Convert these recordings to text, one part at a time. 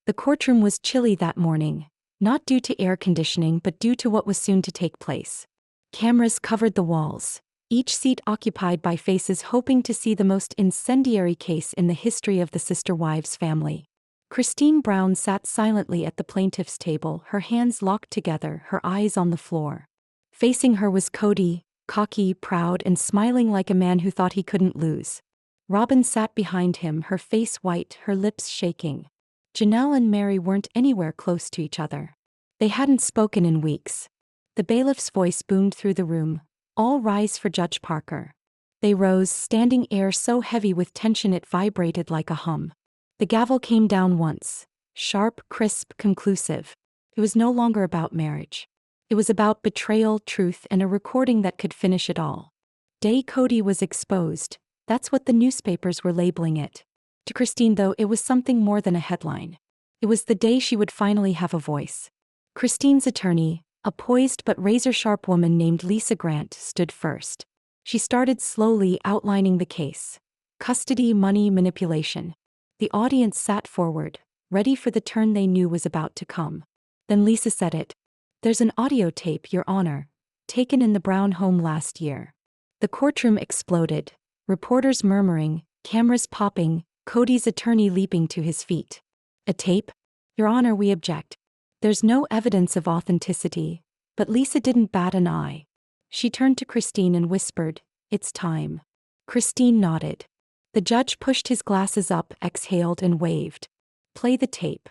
The courtroom was chilly that morning, not due to air conditioning but due to what was soon to take place. Cameras covered the walls, each seat occupied by faces hoping to see the most incendiary case in the history of the sister wives family. Christine Brown sat silently at the plaintiff's table, her hands locked together, her eyes on the floor. Facing her was Kody, cocky, proud, and smiling like a man who thought he couldn't lose. Robin sat behind him, her face white, her lips shaking. Janelle and Meri weren't anywhere close to each other. They hadn't spoken in weeks. The bailiff's voice boomed through the room. "All rise for Judge Parker." They rose, standing air so heavy with tension it vibrated like a hum. The gavel came down once. Sharp, crisp, conclusive. It was no longer about marriage. It was about betrayal, truth, and a recording that could finish it all. Kody was exposed. That's what the newspapers were labeling it. To Christine, though, it was something more than a headline. It was the day she would finally have a voice. Christine's attorney, a poised but razor-sharp woman named Lisa Grant, stood first. She started slowly outlining the case. Custody, money, manipulation. The audience sat forward, ready for the turn they knew was about to come. Then Lisa said it. "There's an audio tape, Your Honor, taken in the Brown home last year." The courtroom exploded, reporters murmuring, cameras popping, Kody's attorney leaping to his feet. "A tape? Your Honor, we object. There's no evidence of authenticity." But Lisa didn't bat an eye. She turned to Christine and whispered, "It's time." Christine nodded. The judge pushed his glasses up, exhaled, and waved. "Play the tape."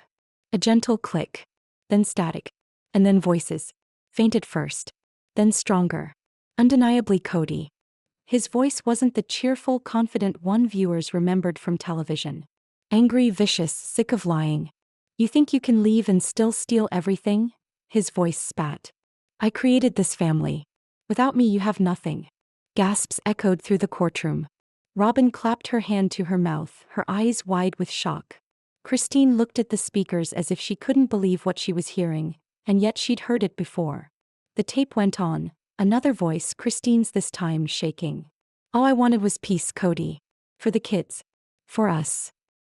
A gentle click. Then static. And then voices. Faint at first. Then stronger. Undeniably Kody. His voice wasn't the cheerful, confident one viewers remembered from television. Angry, vicious, sick of lying. "You think you can leave and still steal everything?" His voice spat. "I created this family. Without me you have nothing." Gasps echoed through the courtroom. Robin clapped her hand to her mouth, her eyes wide with shock. Christine looked at the speakers as if she couldn't believe what she was hearing, and yet she'd heard it before. The tape went on. Another voice, Christine's this time, shaking. "All I wanted was peace, Kody. For the kids. For us."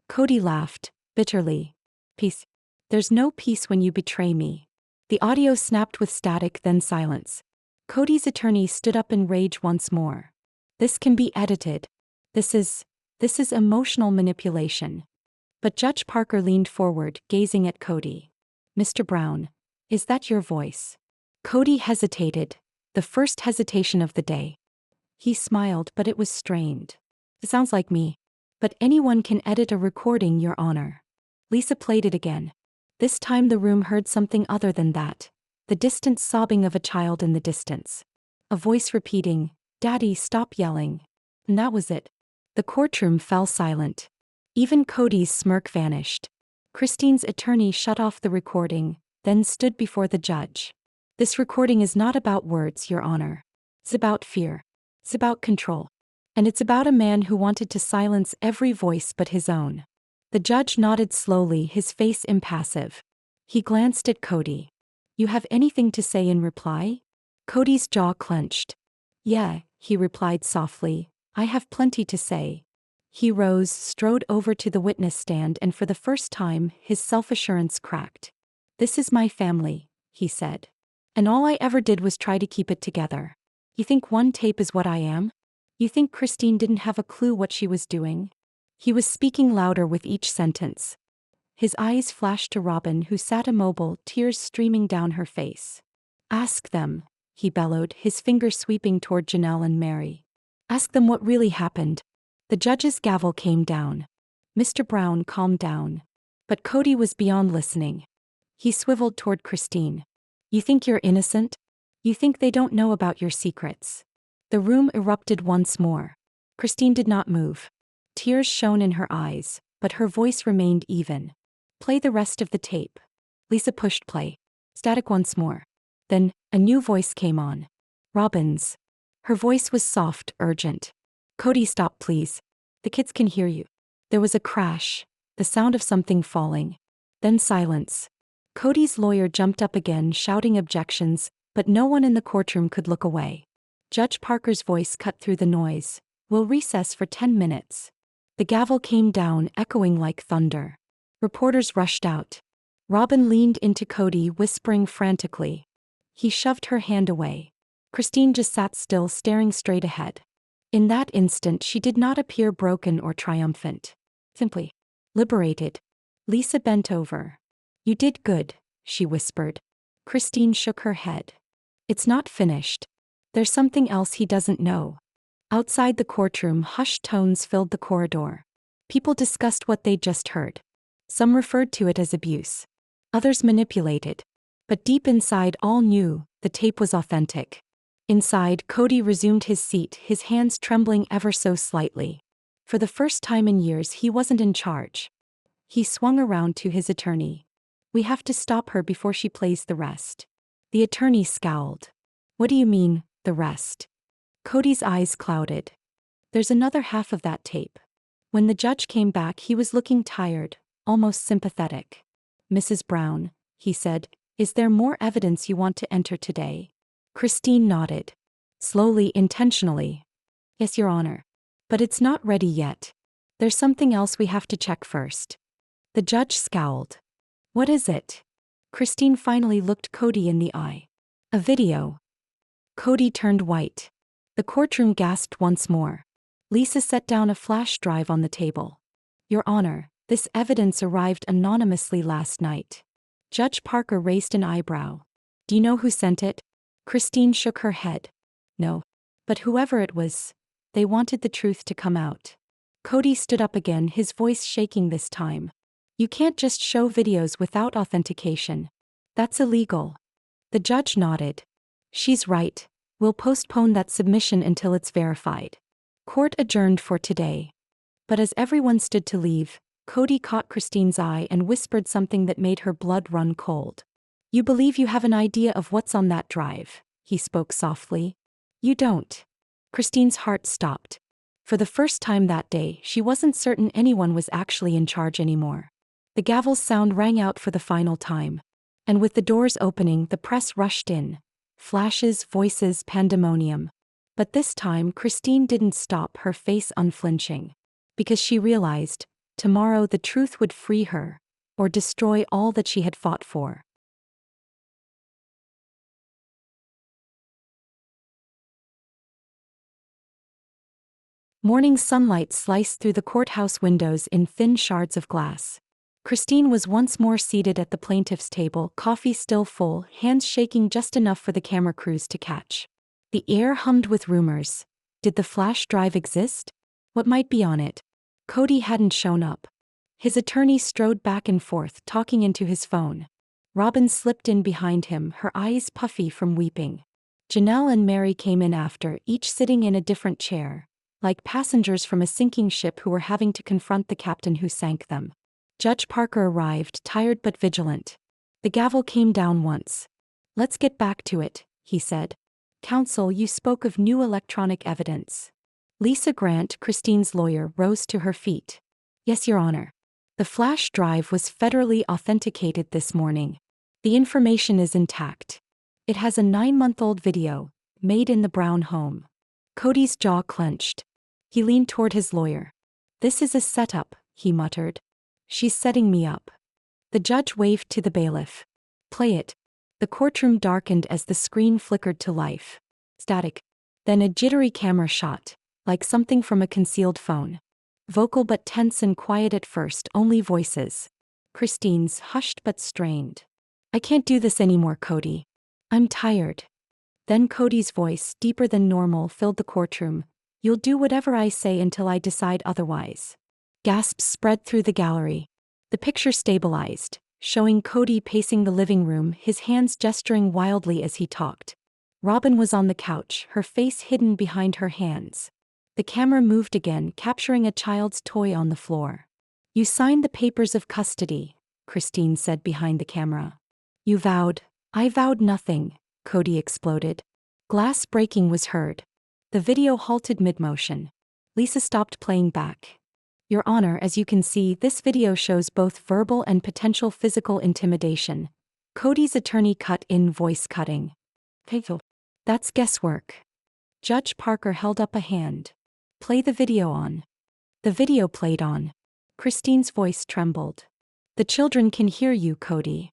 Kody laughed, bitterly. "Peace? There's no peace when you betray me." The audio snapped with static, then silence. Kody's attorney stood up in rage once more. "This can be edited. This is emotional manipulation." But Judge Parker leaned forward, gazing at Kody. "Mr. Brown, is that your voice?" Kody hesitated. The first hesitation of the day. He smiled, but it was strained. "It sounds like me. But anyone can edit a recording, Your Honor." Lisa played it again. This time the room heard something other than that. The distant sobbing of a child in the distance. A voice repeating, "Daddy, stop yelling." And that was it. The courtroom fell silent. Even Kody's smirk vanished. Christine's attorney shut off the recording, then stood before the judge. "This recording is not about words, Your Honor. It's about fear. It's about control. And it's about a man who wanted to silence every voice but his own." The judge nodded slowly, his face impassive. He glanced at Kody. "You have anything to say in reply?" Kody's jaw clenched. "Yeah," he replied softly, "I have plenty to say." He rose, strode over to the witness stand, and for the first time, his self-assurance cracked. "This is my family," he said. "And all I ever did was try to keep it together. You think one tape is what I am? You think Christine didn't have a clue what she was doing?" He was speaking louder with each sentence. His eyes flashed to Robin, who sat immobile, tears streaming down her face. "Ask them," he bellowed, his finger sweeping toward Janelle and Meri. "Ask them what really happened." The judge's gavel came down. Mr. Brown calmed down. But Kody was beyond listening. He swiveled toward Christine. "You think you're innocent? You think they don't know about your secrets?" The room erupted once more. Christine did not move. Tears shone in her eyes, but her voice remained even. "Play the rest of the tape." Lisa pushed play. Static once more. Then, a new voice came on. Robin's. Her voice was soft, urgent. "Kody, stop please. The kids can hear you." There was a crash, the sound of something falling. Then silence. Kody's lawyer jumped up again, shouting objections, but no one in the courtroom could look away. Judge Parker's voice cut through the noise. "We'll recess for 10 minutes." The gavel came down, echoing like thunder. Reporters rushed out. Robin leaned into Kody, whispering frantically. He shoved her hand away. Christine just sat still, staring straight ahead. In that instant, she did not appear broken or triumphant. Simply liberated. Lisa bent over. "You did good," she whispered. Christine shook her head. "It's not finished. There's something else he doesn't know." Outside the courtroom, hushed tones filled the corridor. People discussed what they'd just heard. Some referred to it as abuse. Others manipulated. But deep inside, all knew the tape was authentic. Inside, Kody resumed his seat, his hands trembling ever so slightly. For the first time in years, he wasn't in charge. He swung around to his attorney. "We have to stop her before she plays the rest." The attorney scowled. "What do you mean, the rest?" Kody's eyes clouded. "There's another half of that tape." When the judge came back, he was looking tired, almost sympathetic. "Mrs. Brown," he said, "is there more evidence you want to enter today?" Christine nodded. Slowly, intentionally. "Yes, Your Honor. But it's not ready yet. There's something else we have to check first." The judge scowled. "What is it?" Christine finally looked Kody in the eye. "A video." Kody turned white. The courtroom gasped once more. Lisa set down a flash drive on the table. "Your Honor, this evidence arrived anonymously last night." Judge Parker raised an eyebrow. "Do you know who sent it?" Christine shook her head. "No. But whoever it was, they wanted the truth to come out." Kody stood up again, his voice shaking this time. "You can't just show videos without authentication. That's illegal." The judge nodded. "She's right. We'll postpone that submission until it's verified." Court adjourned for today. But as everyone stood to leave, Kody caught Christine's eye and whispered something that made her blood run cold. "You believe you have an idea of what's on that drive," he spoke softly. "You don't." Christine's heart stopped. For the first time that day, she wasn't certain anyone was actually in charge anymore. The gavel's sound rang out for the final time. And with the doors opening, the press rushed in. Flashes, voices, pandemonium. But this time, Christine didn't stop, her face unflinching. Because she realized, tomorrow the truth would free her, or destroy all that she had fought for. Morning sunlight sliced through the courthouse windows in thin shards of glass. Christine was once more seated at the plaintiff's table, coffee still full, hands shaking just enough for the camera crews to catch. The air hummed with rumors. Did the flash drive exist? What might be on it? Kody hadn't shown up. His attorney strode back and forth, talking into his phone. Robin slipped in behind him, her eyes puffy from weeping. Janelle and Meri came in after, each sitting in a different chair, like passengers from a sinking ship who were having to confront the captain who sank them. Judge Parker arrived, tired but vigilant. The gavel came down once. "Let's get back to it," he said. "Counsel, you spoke of new electronic evidence." Lisa Grant, Christine's lawyer, rose to her feet. "Yes, Your Honor. The flash drive was federally authenticated this morning. The information is intact. It has a 9-month-old video, made in the Brown home." Kody's jaw clenched. He leaned toward his lawyer. "This is a setup," he muttered. "She's setting me up." The judge waved to the bailiff. "Play it." The courtroom darkened as the screen flickered to life. Static. Then a jittery camera shot, like something from a concealed phone. Vocal but tense and quiet at first, only voices. Christine's, hushed but strained. "I can't do this anymore, Kody. I'm tired." Then Kody's voice, deeper than normal, filled the courtroom. "You'll do whatever I say until I decide otherwise." Gasps spread through the gallery. The picture stabilized, showing Kody pacing the living room, his hands gesturing wildly as he talked. Robin was on the couch, her face hidden behind her hands. The camera moved again, capturing a child's toy on the floor. "You signed the papers of custody," Christine said behind the camera. "You vowed." "I vowed nothing," Kody exploded. Glass breaking was heard. The video halted mid-motion. Lisa stopped playing back. "Your Honor, as you can see, this video shows both verbal and potential physical intimidation." Kody's attorney cut in, voice cutting. "Fatal. That's guesswork." Judge Parker held up a hand. "Play the video on." The video played on. Christine's voice trembled. The children can hear you, Kody.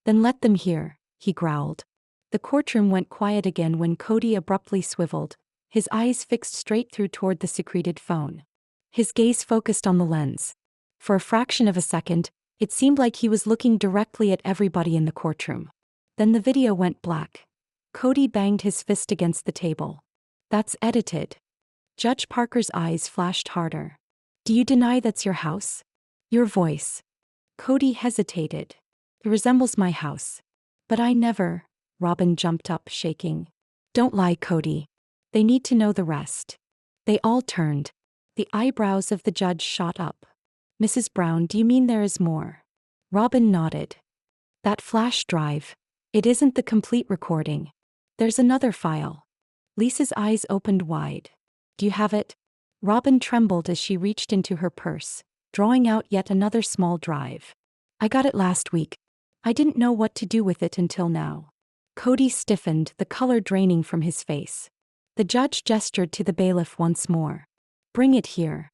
Then let them hear, he growled. The courtroom went quiet again when Kody abruptly swiveled, his eyes fixed straight through toward the secreted phone. His gaze focused on the lens. For a fraction of a second, it seemed like he was looking directly at everybody in the courtroom. Then the video went black. Kody banged his fist against the table. That's edited. Judge Parker's eyes flashed harder. Do you deny that's your house? Your voice. Kody hesitated. It resembles my house. But I never. Robin jumped up, shaking. Don't lie, Kody. They need to know the rest. They all turned. The eyebrows of the judge shot up. Mrs. Brown, do you mean there is more? Robin nodded. That flash drive. It isn't the complete recording. There's another file. Lisa's eyes opened wide. Do you have it? Robin trembled as she reached into her purse, drawing out yet another small drive. I got it last week. I didn't know what to do with it until now. Kody stiffened, the color draining from his face. The judge gestured to the bailiff once more. Bring it here.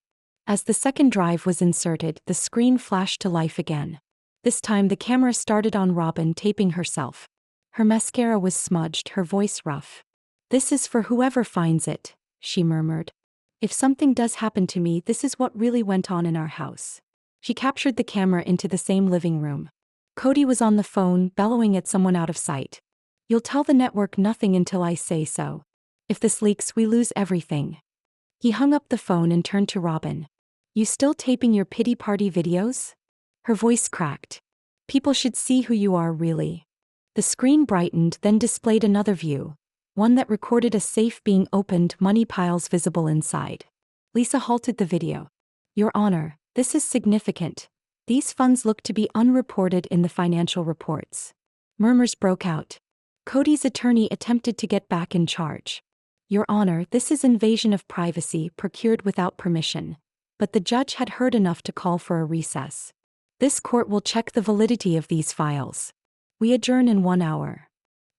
As the second drive was inserted, the screen flashed to life again. This time the camera started on Robin taping herself. Her mascara was smudged, her voice rough. This is for whoever finds it, she murmured. If something does happen to me, this is what really went on in our house. She captured the camera into the same living room. Kody was on the phone, bellowing at someone out of sight. You'll tell the network nothing until I say so. If this leaks, we lose everything. He hung up the phone and turned to Robin. You still taping your pity party videos? Her voice cracked. People should see who you are, really. The screen brightened, then displayed another view. One that recorded a safe being opened, money piles visible inside. Lisa halted the video. Your Honor, this is significant. These funds look to be unreported in the financial reports. Murmurs broke out. Kody's attorney attempted to get back in charge. Your Honor, this is invasion of privacy procured without permission. But the judge had heard enough to call for a recess. This court will check the validity of these files. We adjourn in 1 hour.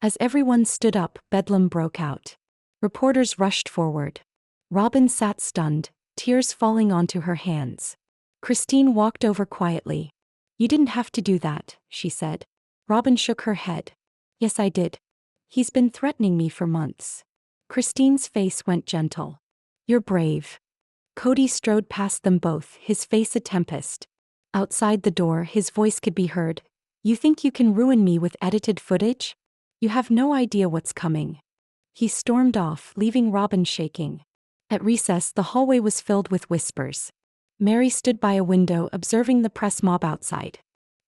As everyone stood up, bedlam broke out. Reporters rushed forward. Robin sat stunned, tears falling onto her hands. Christine walked over quietly. You didn't have to do that, she said. Robin shook her head. Yes, I did. He's been threatening me for months. Christine's face went gentle. You're brave. Kody strode past them both, his face a tempest. Outside the door, his voice could be heard. You think you can ruin me with edited footage? You have no idea what's coming. He stormed off, leaving Robin shaking. At recess, the hallway was filled with whispers. Meri stood by a window, observing the press mob outside.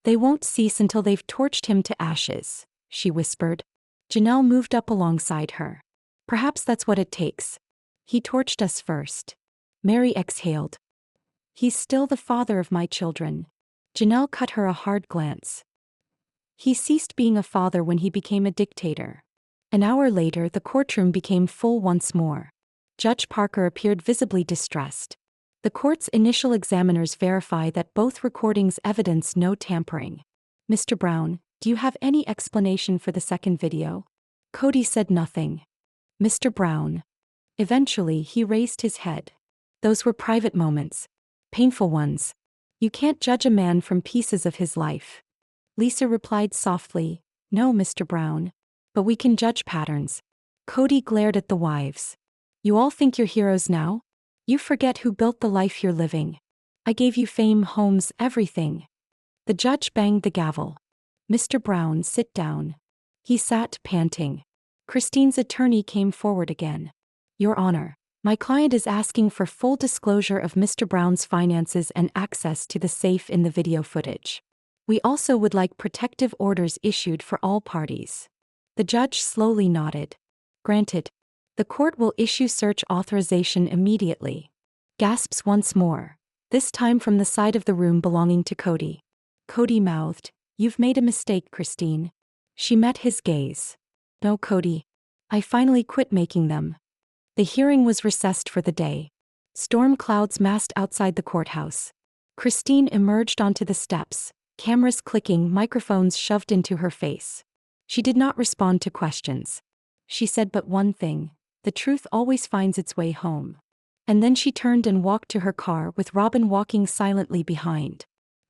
They won't cease until they've torched him to ashes, she whispered. Janelle moved up alongside her. Perhaps that's what it takes. He torched us first. Meri exhaled. He's still the father of my children. Janelle cut her a hard glance. He ceased being a father when he became a dictator. An hour later, the courtroom became full once more. Judge Parker appeared visibly distressed. The court's initial examiners verify that both recordings evidence no tampering. Mr. Brown, do you have any explanation for the second video? Kody said nothing. Mr. Brown. Eventually, he raised his head. Those were private moments. Painful ones. You can't judge a man from pieces of his life. Lisa replied softly, No, Mr. Brown. But we can judge patterns. Kody glared at the wives. You all think you're heroes now? You forget who built the life you're living. I gave you fame, homes, everything. The judge banged the gavel. Mr. Brown, sit down. He sat, panting. Christine's attorney came forward again. Your Honor, my client is asking for full disclosure of Mr. Brown's finances and access to the safe in the video footage. We also would like protective orders issued for all parties. The judge slowly nodded. Granted. The court will issue search authorization immediately. Gasps once more, this time from the side of the room belonging to Kody. Kody mouthed, You've made a mistake, Christine. She met his gaze. No, Kody. I finally quit making them. The hearing was recessed for the day. Storm clouds massed outside the courthouse. Christine emerged onto the steps, cameras clicking, microphones shoved into her face. She did not respond to questions. She said but one thing. The truth always finds its way home. And then she turned and walked to her car with Robin walking silently behind.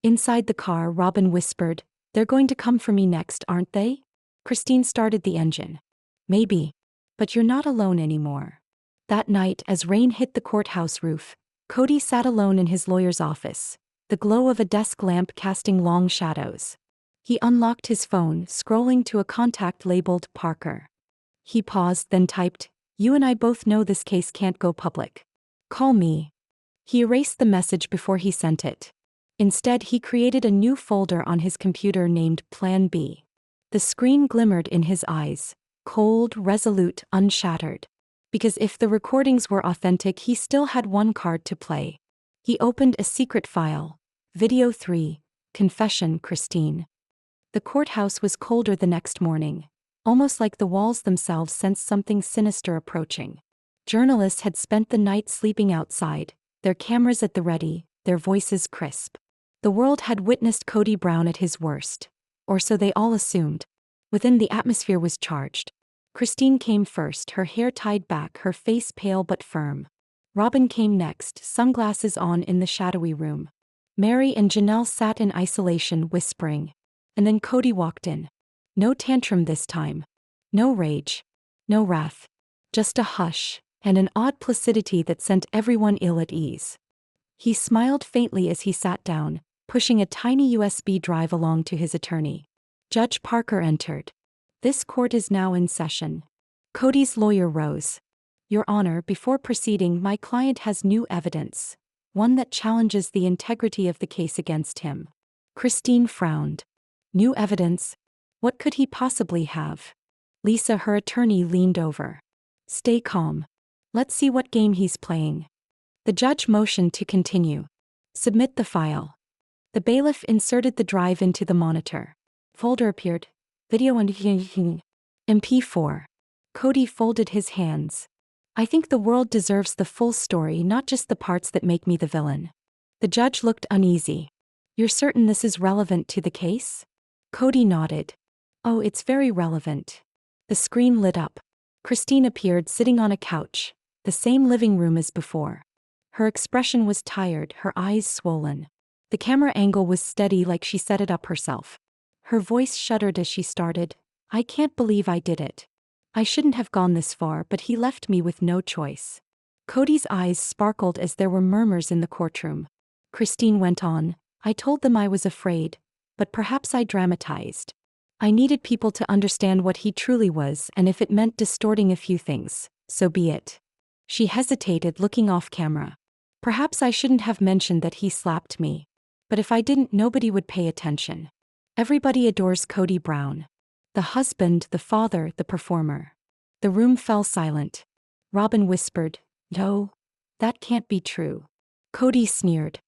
Inside the car, Robin whispered, "They're going to come for me next, aren't they?" Christine started the engine. "Maybe. But you're not alone anymore." That night, as rain hit the courthouse roof, Kody sat alone in his lawyer's office, the glow of a desk lamp casting long shadows. He unlocked his phone, scrolling to a contact labeled Parker. He paused, then typed, "You and I both know this case can't go public. Call me." He erased the message before he sent it. Instead, he created a new folder on his computer named Plan B. The screen glimmered in his eyes, cold, resolute, unshattered. Because if the recordings were authentic, he still had one card to play. He opened a secret file. Video 3, Confession, Christine. The courthouse was colder the next morning, almost like the walls themselves sensed something sinister approaching. Journalists had spent the night sleeping outside, their cameras at the ready, their voices crisp. The world had witnessed Kody Brown at his worst. Or so they all assumed. Within, the atmosphere was charged. Christine came first, her hair tied back, her face pale but firm. Robin came next, sunglasses on in the shadowy room. Meri and Janelle sat in isolation, whispering. And then Kody walked in. No tantrum this time. No rage. No wrath. Just a hush, and an odd placidity that sent everyone ill at ease. He smiled faintly as he sat down, pushing a tiny USB drive along to his attorney. Judge Parker entered. "This court is now in session." Kody's lawyer rose. "Your Honor, before proceeding, my client has new evidence. One that challenges the integrity of the case against him." Christine frowned. New evidence? What could he possibly have? Lisa, her attorney, leaned over. "Stay calm. Let's see what game he's playing." The judge motioned to continue. "Submit the file." The bailiff inserted the drive into the monitor. Folder appeared. Video and MP4. Kody folded his hands. "I think the world deserves the full story, not just the parts that make me the villain." The judge looked uneasy. "You're certain this is relevant to the case?" Kody nodded. "Oh, it's very relevant." The screen lit up. Christine appeared, sitting on a couch, the same living room as before. Her expression was tired, her eyes swollen. The camera angle was steady, like she set it up herself. Her voice shuddered as she started, "I can't believe I did it. I shouldn't have gone this far, but he left me with no choice." Kody's eyes sparkled as there were murmurs in the courtroom. Christine went on, "I told them I was afraid, but perhaps I dramatized. I needed people to understand what he truly was, and if it meant distorting a few things, so be it." She hesitated, looking off camera. "Perhaps I shouldn't have mentioned that he slapped me. But if I didn't, nobody would pay attention. Everybody adores Kody Brown. The husband, the father, the performer." The room fell silent. Robin whispered, "No, that can't be true." Kody sneered.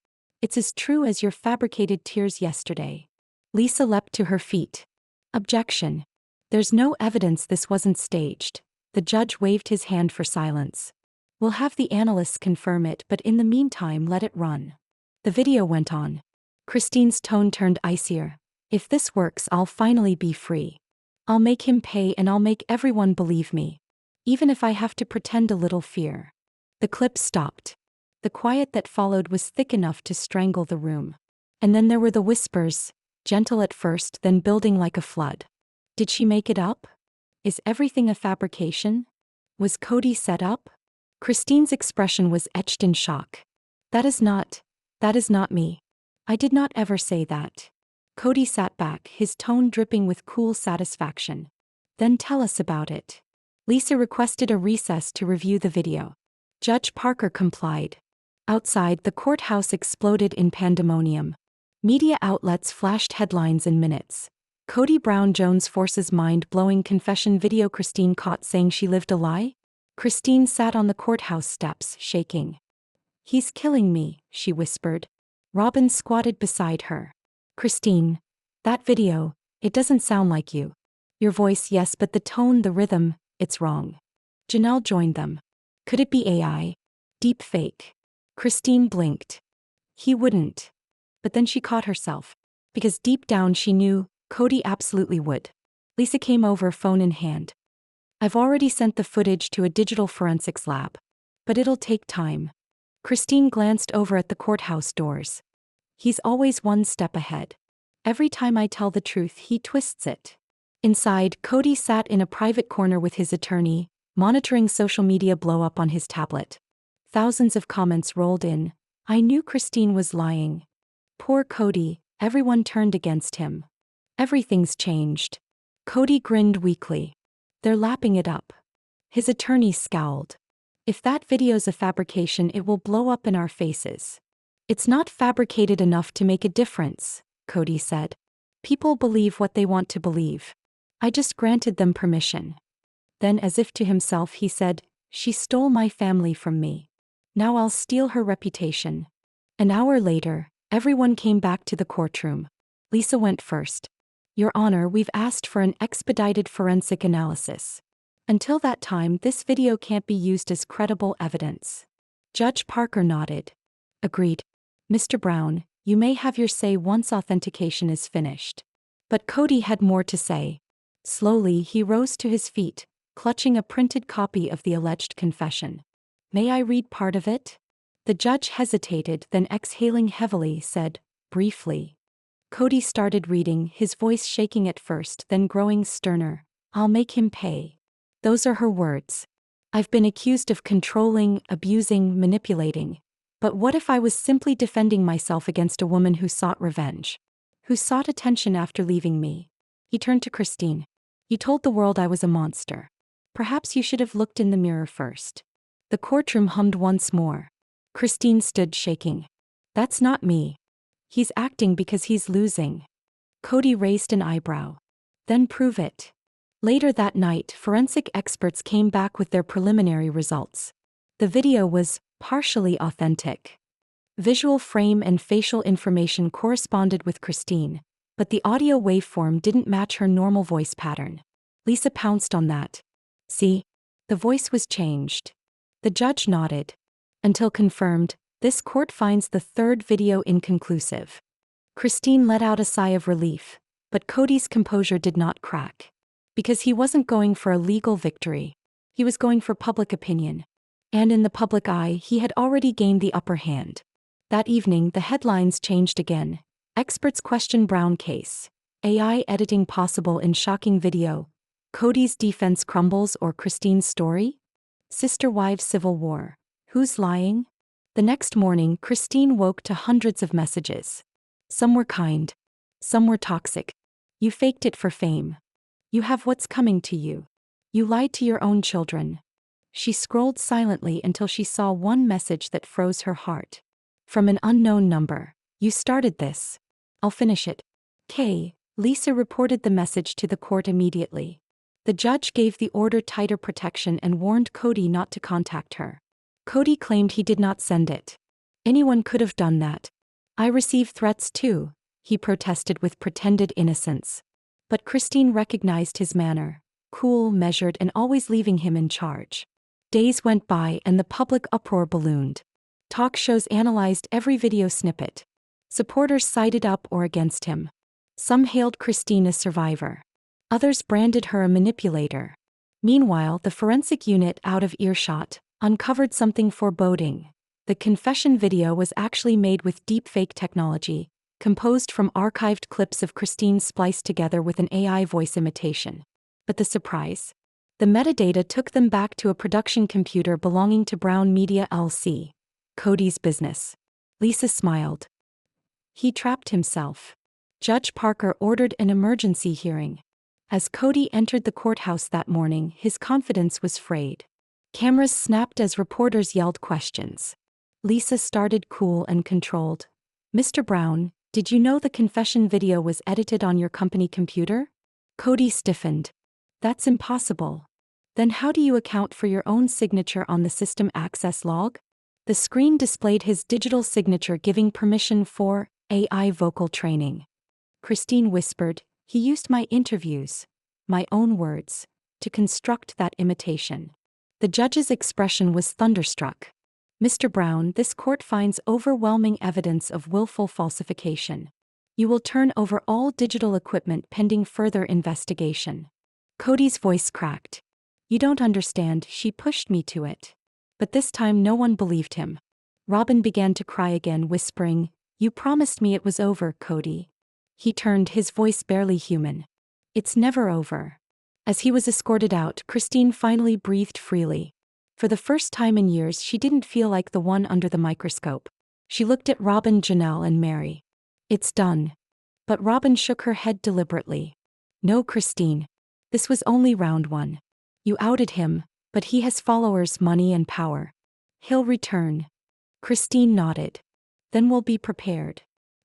"It's as true as your fabricated tears yesterday." Lisa leapt to her feet. "Objection. There's no evidence this wasn't staged." The judge waved his hand for silence. "We'll have the analysts confirm it, but in the meantime, let it run." The video went on. Christine's tone turned icier. "If this works, I'll finally be free. I'll make him pay, and I'll make everyone believe me. Even if I have to pretend a little fear." The clip stopped. The quiet that followed was thick enough to strangle the room. And then there were the whispers, gentle at first, then building like a flood. Did she make it up? Is everything a fabrication? Was Kody set up? Christine's expression was etched in shock. That is not me. I did not ever say that." Kody sat back, his tone dripping with cool satisfaction. "Then tell us about it." Lisa requested a recess to review the video. Judge Parker complied. Outside, the courthouse exploded in pandemonium. Media outlets flashed headlines in minutes. Kody Brown Jones forces mind-blowing confession video. Christine caught saying she lived a lie? Christine sat on the courthouse steps, shaking. "He's killing me," she whispered. Robin squatted beside her. "Christine, that video, it doesn't sound like you. Your voice, yes, but the tone, the rhythm, it's wrong." Janelle joined them. "Could it be AI? Deep fake?" Christine blinked. "He wouldn't." But then she caught herself. Because deep down she knew, Kody absolutely would. Lisa came over, phone in hand. "I've already sent the footage to a digital forensics lab. But it'll take time." Christine glanced over at the courthouse doors. He's always one step ahead. Every time I tell the truth, he twists it. Inside, Kody sat in a private corner with his attorney, monitoring social media blow up on his tablet. Thousands of comments rolled in. I knew Christine was lying. Poor Kody, everyone turned against him. Everything's changed. Kody grinned weakly. They're lapping it up. His attorney scowled. If that video's a fabrication, it will blow up in our faces. It's not fabricated enough to make a difference, Kody said. People believe what they want to believe. I just granted them permission. Then, as if to himself, he said, she stole my family from me. Now I'll steal her reputation. An hour later, everyone came back to the courtroom. Lisa went first. Your Honor, we've asked for an expedited forensic analysis. Until that time, this video can't be used as credible evidence. Judge Parker nodded. Agreed. Mr. Brown, you may have your say once authentication is finished. But Kody had more to say. Slowly, he rose to his feet, clutching a printed copy of the alleged confession. May I read part of it? The judge hesitated, then exhaling heavily, said, briefly. Kody started reading, his voice shaking at first, then growing sterner. I'll make him pay. Those are her words. I've been accused of controlling, abusing, manipulating. But what if I was simply defending myself against a woman who sought revenge? Who sought attention after leaving me? He turned to Christine. You told the world I was a monster. Perhaps you should have looked in the mirror first. The courtroom hummed once more. Christine stood shaking. That's not me. He's acting because he's losing. Kody raised an eyebrow. Then prove it. Later that night, forensic experts came back with their preliminary results. The video was partially authentic. Visual frame and facial information corresponded with Christine, but the audio waveform didn't match her normal voice pattern. Lisa pounced on that. See? The voice was changed. The judge nodded. Until confirmed, this court finds the third video inconclusive. Christine let out a sigh of relief, but Kody's composure did not crack. Because he wasn't going for a legal victory. He was going for public opinion. And in the public eye, he had already gained the upper hand. That evening, the headlines changed again. Experts question Brown case. AI editing possible in shocking video. Kody's defense crumbles, or Christine's story? Sister-wives civil war. Who's lying? The next morning, Christine woke to hundreds of messages. Some were kind. Some were toxic. You faked it for fame. You have what's coming to you. You lied to your own children. She scrolled silently until she saw one message that froze her heart. From an unknown number. You started this. I'll finish it. K. Lisa reported the message to the court immediately. The judge gave the order tighter protection and warned Kody not to contact her. Kody claimed he did not send it. Anyone could have done that. I received threats too, he protested with pretended innocence. But Christine recognized his manner, cool, measured, and always leaving him in charge. Days went by and the public uproar ballooned. Talk shows analyzed every video snippet. Supporters sided up or against him. Some hailed Christine as survivor. Others branded her a manipulator. Meanwhile, the forensic unit, out of earshot, uncovered something foreboding. The confession video was actually made with deepfake technology, composed from archived clips of Christine spliced together with an AI voice imitation. But the surprise? The metadata took them back to a production computer belonging to Brown Media LC, Kody's business. Lisa smiled. He trapped himself. Judge Parker ordered an emergency hearing. As Kody entered the courthouse that morning, his confidence was frayed. Cameras snapped as reporters yelled questions. Lisa started cool and controlled. Mr. Brown, did you know the confession video was edited on your company computer? Kody stiffened. That's impossible. Then how do you account for your own signature on the system access log? The screen displayed his digital signature giving permission for AI vocal training. Christine whispered, he used my interviews, my own words, to construct that imitation. The judge's expression was thunderstruck. Mr. Brown, this court finds overwhelming evidence of willful falsification. You will turn over all digital equipment pending further investigation. Kody's voice cracked. You don't understand, she pushed me to it. But this time no one believed him. Robin began to cry again, whispering, You promised me it was over, Kody. He turned, his voice barely human. It's never over. As he was escorted out, Christine finally breathed freely. For the first time in years, she didn't feel like the one under the microscope. She looked at Robin, Janelle, and Meri. It's done. But Robin shook her head deliberately. No, Christine. This was only round one. You outed him, but he has followers, money, and power. He'll return. Christine nodded. Then we'll be prepared.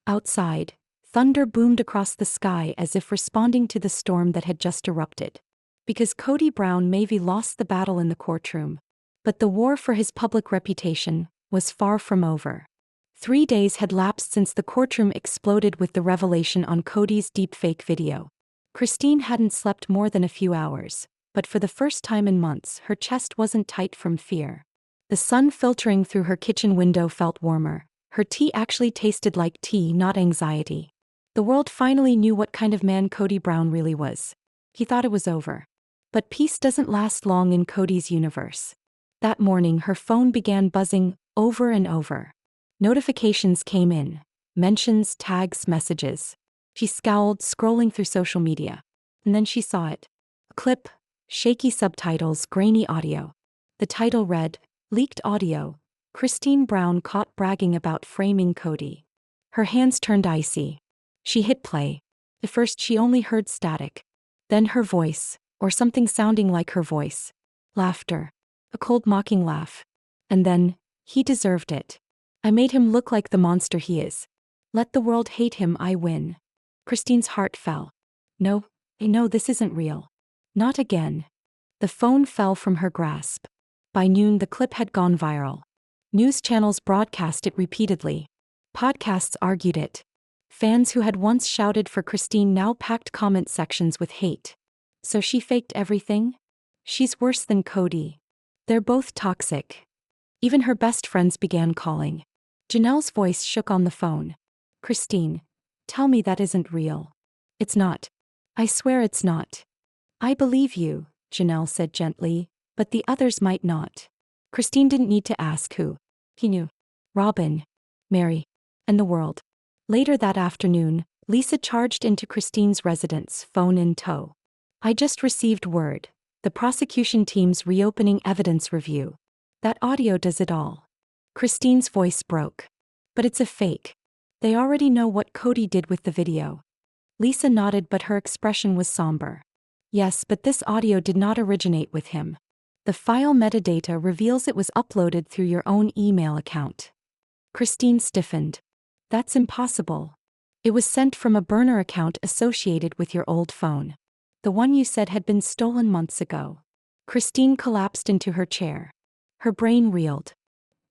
Outside, thunder boomed across the sky as if responding to the storm that had just erupted. Because Kody Brown maybe lost the battle in the courtroom, but the war for his public reputation was far from over. 3 days had lapsed since the courtroom exploded with the revelation on Kody's deepfake video. Christine hadn't slept more than a few hours, but for the first time in months her chest wasn't tight from fear. The sun filtering through her kitchen window felt warmer. Her tea actually tasted like tea, not anxiety. The world finally knew what kind of man Kody Brown really was. He thought it was over. But peace doesn't last long in Kody's universe. That morning her phone began buzzing over and over. Notifications came in. Mentions, tags, messages. She scowled, scrolling through social media. And then she saw it. A clip, shaky subtitles, grainy audio. The title read, Leaked Audio. Christine Brown caught bragging about framing Kody. Her hands turned icy. She hit play. At first she only heard static. Then her voice, or something sounding like her voice. Laughter. A cold mocking laugh. And then, he deserved it. I made him look like the monster he is. Let the world hate him, I win. Christine's heart fell. No, this isn't real. Not again. The phone fell from her grasp. By noon the clip had gone viral. News channels broadcast it repeatedly. Podcasts argued it. Fans who had once shouted for Christine now packed comment sections with hate. So she faked everything? She's worse than Kody. They're both toxic. Even her best friends began calling. Janelle's voice shook on the phone. Christine, tell me that isn't real. It's not. I swear it's not. I believe you, Janelle said gently, but the others might not. Christine didn't need to ask who. He knew. Robin, Meri, and the world. Later that afternoon, Lisa charged into Christine's residence, phone in tow. I just received word. The prosecution team's reopening evidence review. That audio does it all. Christine's voice broke. But it's a fake. They already know what Kody did with the video. Lisa nodded, but her expression was somber. Yes, but this audio did not originate with him. The file metadata reveals it was uploaded through your own email account. Christine stiffened. That's impossible. It was sent from a burner account associated with your old phone. The one you said had been stolen months ago. Christine collapsed into her chair. Her brain reeled.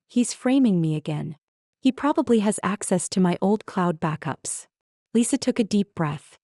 He's framing me again. He probably has access to my old cloud backups. Lisa took a deep breath.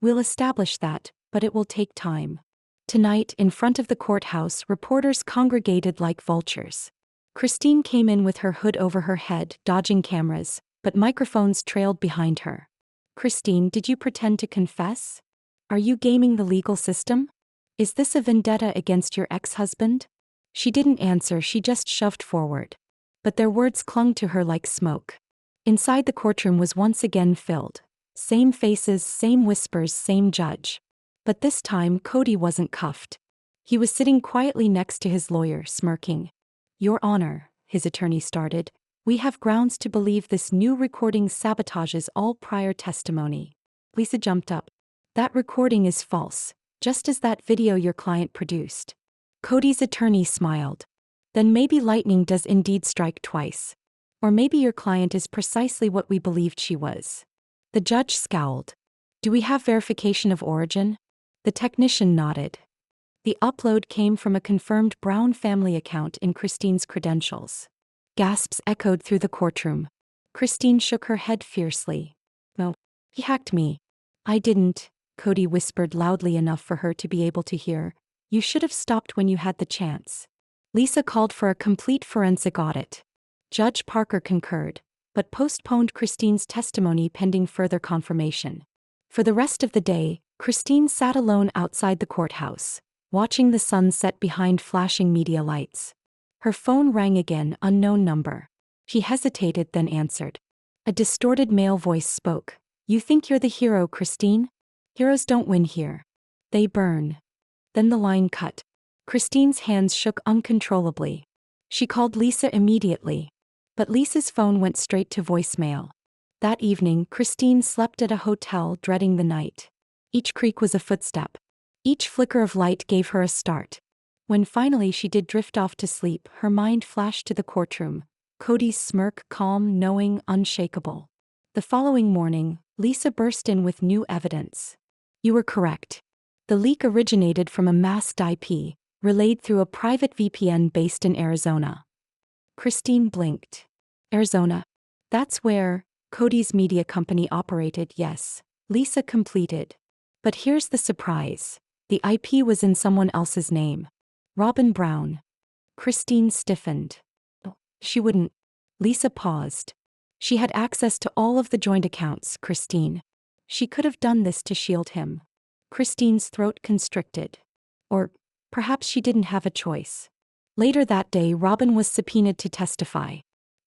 We'll establish that, but it will take time. Tonight, in front of the courthouse, reporters congregated like vultures. Christine came in with her hood over her head, dodging cameras, but microphones trailed behind her. Christine, did you pretend to confess? Are you gaming the legal system? Is this a vendetta against your ex-husband? She didn't answer, she just shoved forward. But their words clung to her like smoke. Inside the courtroom was once again filled. Same faces, same whispers, same judge. But this time Kody wasn't cuffed. He was sitting quietly next to his lawyer, smirking. Your Honor, his attorney started, we have grounds to believe this new recording sabotages all prior testimony. Lisa jumped up. That recording is false, just as that video your client produced. Kody's attorney smiled. Then maybe lightning does indeed strike twice. Or maybe your client is precisely what we believed she was. The judge scowled. Do we have verification of origin? The technician nodded. The upload came from a confirmed Brown family account in Christine's credentials. Gasps echoed through the courtroom. Christine shook her head fiercely. No, he hacked me. I didn't, Kody whispered loudly enough for her to be able to hear. You should have stopped when you had the chance. Lisa called for a complete forensic audit. Judge Parker concurred, but postponed Christine's testimony pending further confirmation. For the rest of the day, Christine sat alone outside the courthouse, watching the sun set behind flashing media lights. Her phone rang again, unknown number. She hesitated, then answered. A distorted male voice spoke. You think you're the hero, Christine? Heroes don't win here. They burn. Then the line cut. Christine's hands shook uncontrollably. She called Lisa immediately. But Lisa's phone went straight to voicemail. That evening, Christine slept at a hotel, dreading the night. Each creak was a footstep. Each flicker of light gave her a start. When finally she did drift off to sleep, her mind flashed to the courtroom. Kody's smirk, calm, knowing, unshakable. The following morning, Lisa burst in with new evidence. You were correct. The leak originated from a masked IP, relayed through a private VPN based in Arizona. Christine blinked. Arizona? That's where Kody's media company operated, yes. Lisa completed. But here's the surprise. The IP was in someone else's name. Robin Brown. Christine stiffened. She wouldn't. Lisa paused. She had access to all of the joint accounts, Christine. She could have done this to shield him. Christine's throat constricted. Or perhaps she didn't have a choice. Later that day, Robin was subpoenaed to testify.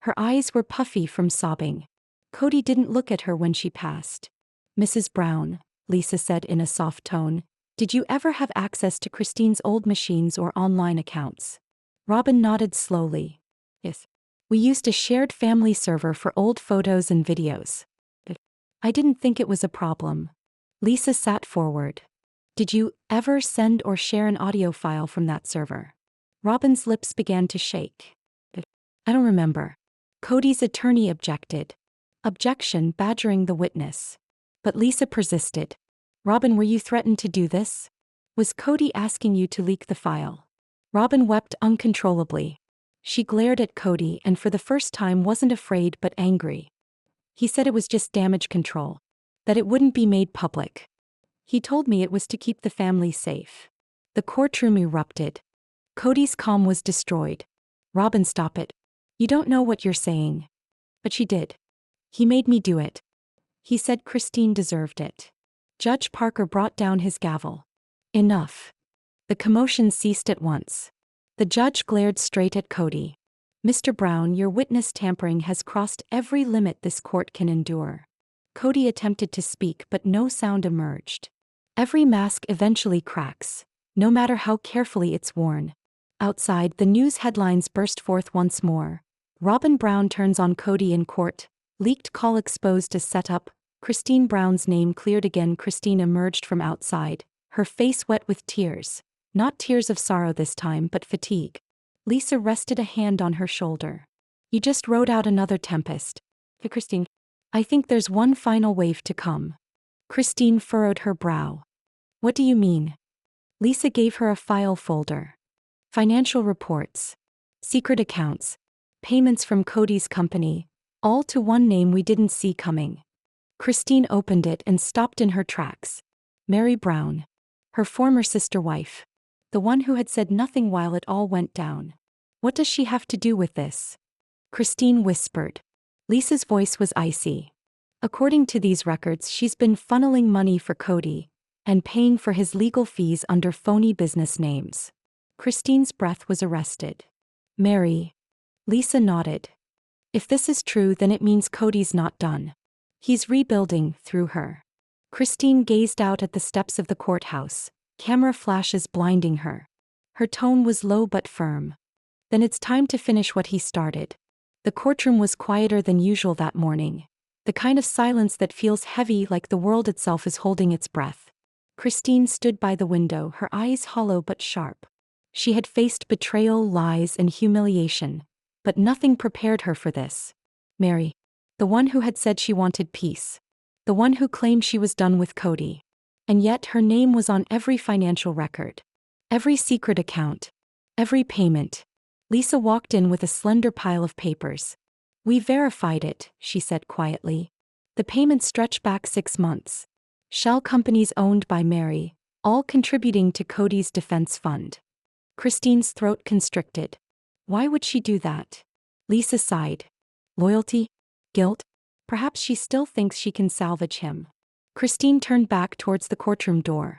Her eyes were puffy from sobbing. Kody didn't look at her when she passed. Mrs. Brown, Lisa said in a soft tone, did you ever have access to Christine's old machines or online accounts? Robin nodded slowly. Yes. We used a shared family server for old photos and videos. I didn't think it was a problem. Lisa sat forward. Did you ever send or share an audio file from that server? Robin's lips began to shake. I don't remember. Kody's attorney objected. Objection badgering the witness. But Lisa persisted. Robin, were you threatened to do this? Was Kody asking you to leak the file? Robin wept uncontrollably. She glared at Kody and for the first time wasn't afraid but angry. He said it was just damage control. That it wouldn't be made public. He told me it was to keep the family safe. The courtroom erupted. Kody's calm was destroyed. Robin, stop it. You don't know what you're saying. But she did. He made me do it. He said Christine deserved it. Judge Parker brought down his gavel. Enough. The commotion ceased at once. The judge glared straight at Kody. Mr. Brown, your witness tampering has crossed every limit this court can endure. Kody attempted to speak but no sound emerged. Every mask eventually cracks, no matter how carefully it's worn. Outside, the news headlines burst forth once more. Robin Brown turns on Kody in court. Leaked call exposed as setup. Christine Brown's name cleared again. Christine emerged from outside, her face wet with tears. Not tears of sorrow this time, but fatigue. Lisa rested a hand on her shoulder. You just rode out another tempest. Christine, I think there's one final wave to come. Christine furrowed her brow. What do you mean? Lisa gave her a file folder. Financial reports. Secret accounts. Payments from Kody's company. All to one name we didn't see coming. Christine opened it and stopped in her tracks. Meri Brown. Her former sister-wife. The one who had said nothing while it all went down. What does she have to do with this? Christine whispered. Lisa's voice was icy. According to these records, she's been funneling money for Kody and paying for his legal fees under phony business names. Christine's breath was arrested. Meri. Lisa nodded. If this is true, then it means Kody's not done. He's rebuilding through her. Christine gazed out at the steps of the courthouse, camera flashes blinding her. Her tone was low but firm. Then it's time to finish what he started. The courtroom was quieter than usual that morning. The kind of silence that feels heavy, like the world itself is holding its breath. Christine stood by the window, her eyes hollow but sharp. She had faced betrayal, lies, and humiliation, but nothing prepared her for this. Meri. The one who had said she wanted peace. The one who claimed she was done with Kody. And yet her name was on every financial record. Every secret account. Every payment. Lisa walked in with a slender pile of papers. We verified it, she said quietly. The payments stretch back 6 months. Shell companies owned by Meri, all contributing to Kody's defense fund. Christine's throat constricted. Why would she do that? Lisa sighed. Loyalty? Guilt? Perhaps she still thinks she can salvage him. Christine turned back towards the courtroom door.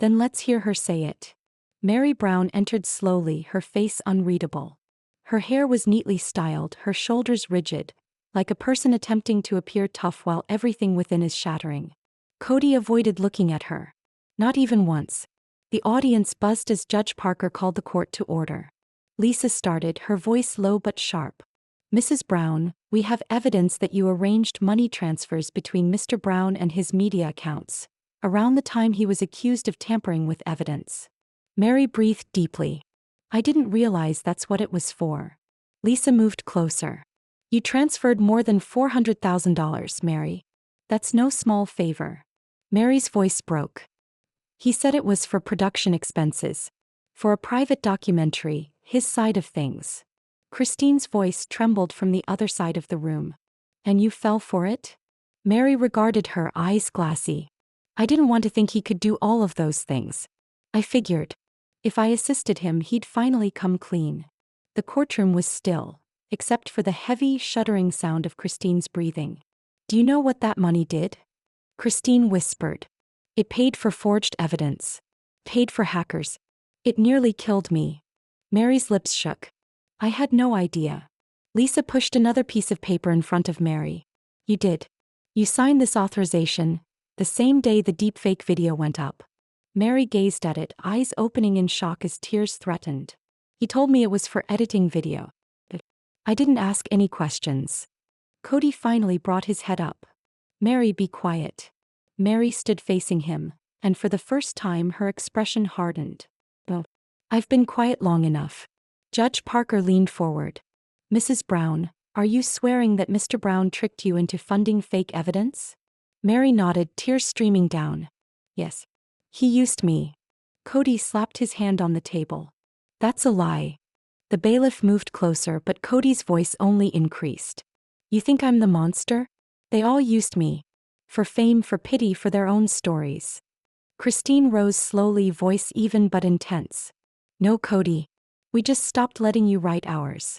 Then let's hear her say it. Meri Brown entered slowly, her face unreadable. Her hair was neatly styled, her shoulders rigid, like a person attempting to appear tough while everything within is shattering. Kody avoided looking at her. Not even once. The audience buzzed as Judge Parker called the court to order. Lisa started, her voice low but sharp. Mrs. Brown, we have evidence that you arranged money transfers between Mr. Brown and his media accounts, around the time he was accused of tampering with evidence. Meri breathed deeply. I didn't realize that's what it was for. Lisa moved closer. You transferred more than $400,000, Meri. That's no small favor. Meri's voice broke. He said it was for production expenses. For a private documentary, his side of things. Christine's voice trembled from the other side of the room. And you fell for it? Meri regarded her, eyes glassy. I didn't want to think he could do all of those things. I figured, if I assisted him, he'd finally come clean. The courtroom was still, except for the heavy, shuddering sound of Christine's breathing. Do you know what that money did? Christine whispered. It paid for forged evidence. Paid for hackers. It nearly killed me. Meri's lips shook. I had no idea. Lisa pushed another piece of paper in front of Meri. You did. You signed this authorization, the same day the deepfake video went up. Meri gazed at it, eyes opening in shock as tears threatened. He told me it was for editing video. But I didn't ask any questions. Kody finally brought his head up. Meri, be quiet. Meri stood facing him, and for the first time her expression hardened. Oh, I've been quiet long enough. Judge Parker leaned forward. Mrs. Brown, are you swearing that Mr. Brown tricked you into funding fake evidence? Meri nodded, tears streaming down. Yes. He used me. Kody slapped his hand on the table. That's a lie. The bailiff moved closer, but Kody's voice only increased. You think I'm the monster? They all used me. For fame, for pity, for their own stories. Christine rose slowly, voice even but intense. No, Kody. We just stopped letting you write ours.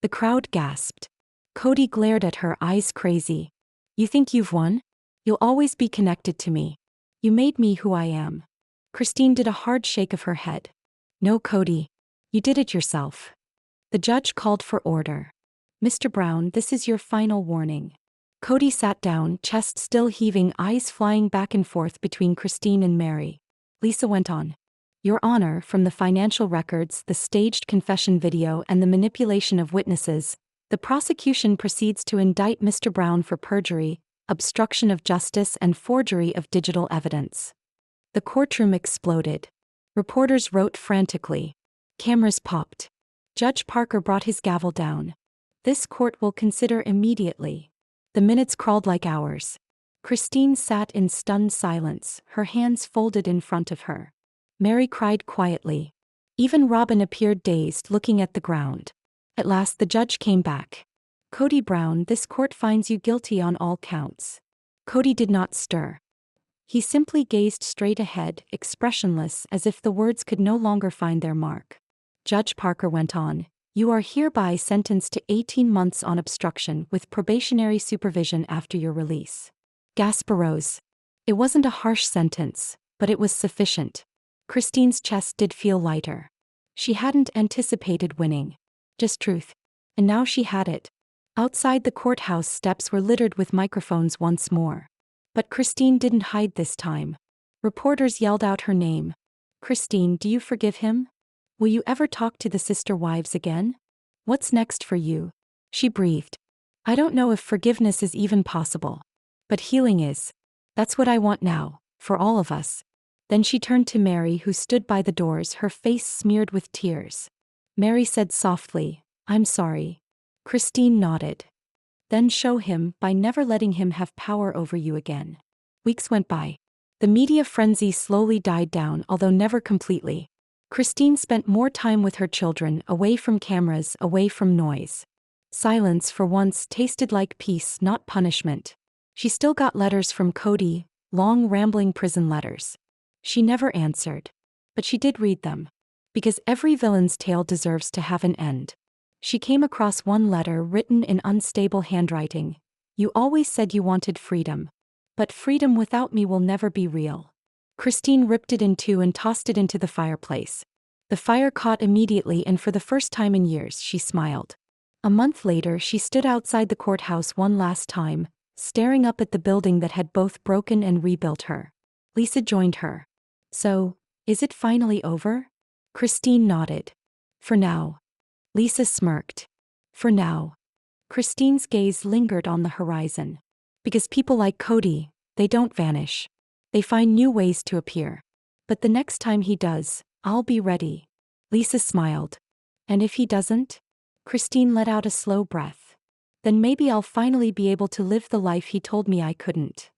The crowd gasped. Kody glared at her, eyes crazy. You think you've won? You'll always be connected to me. You made me who I am. Christine did a hard shake of her head. No, Kody. You did it yourself. The judge called for order. Mr. Brown, this is your final warning. Kody sat down, chest still heaving, eyes flying back and forth between Christine and Meri. Lisa went on. Your Honor, from the financial records, the staged confession video, and the manipulation of witnesses, the prosecution proceeds to indict Mr. Brown for perjury, obstruction of justice, and forgery of digital evidence. The courtroom exploded. Reporters wrote frantically. Cameras popped. Judge Parker brought his gavel down. This court will consider immediately. The minutes crawled like hours. Christine sat in stunned silence, her hands folded in front of her. Meri cried quietly. Even Robin appeared dazed, looking at the ground. At last the judge came back. Kody Brown, this court finds you guilty on all counts. Kody did not stir. He simply gazed straight ahead, expressionless, as if the words could no longer find their mark. Judge Parker went on. You are hereby sentenced to 18 months on obstruction with probationary supervision after your release. Gasp arose. It wasn't a harsh sentence, but it was sufficient. Christine's chest did feel lighter. She hadn't anticipated winning. Just truth. And now she had it. Outside the courthouse steps were littered with microphones once more. But Christine didn't hide this time. Reporters yelled out her name. Christine, do you forgive him? Will you ever talk to the sister wives again? What's next for you? She breathed. I don't know if forgiveness is even possible. But healing is. That's what I want now, for all of us. Then she turned to Meri, who stood by the doors, her face smeared with tears. Meri said softly, I'm sorry. Christine nodded. Then show him by never letting him have power over you again. Weeks went by. The media frenzy slowly died down, although never completely. Christine spent more time with her children, away from cameras, away from noise. Silence, for once, tasted like peace, not punishment. She still got letters from Kody, long rambling prison letters. She never answered. But she did read them. Because every villain's tale deserves to have an end. She came across one letter written in unstable handwriting. You always said you wanted freedom. But freedom without me will never be real. Christine ripped it in two and tossed it into the fireplace. The fire caught immediately, and for the first time in years she smiled. A month later, she stood outside the courthouse one last time, staring up at the building that had both broken and rebuilt her. Lisa joined her. So, is it finally over? Christine nodded. For now. Lisa smirked. For now. Christine's gaze lingered on the horizon. Because people like Kody, they don't vanish. They find new ways to appear. But the next time he does, I'll be ready. Lisa smiled. And if he doesn't? Christine let out a slow breath. Then maybe I'll finally be able to live the life he told me I couldn't.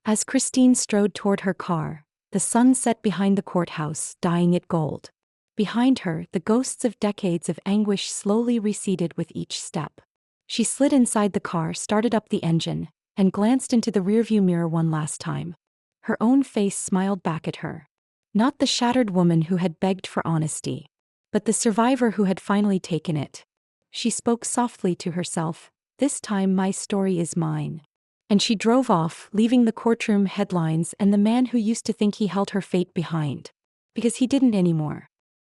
As Christine strode toward her car, the sun set behind the courthouse, dyeing it gold. Behind her, the ghosts of decades of anguish slowly receded with each step. She slid inside the car, started up the engine, and glanced into the rearview mirror one last time. Her own face smiled back at her. Not the shattered woman who had begged for honesty, but the survivor who had finally taken it. She spoke softly to herself, "This time my story is mine." And she drove off, leaving the courtroom headlines and the man who used to think he held her fate behind. Because he didn't anymore.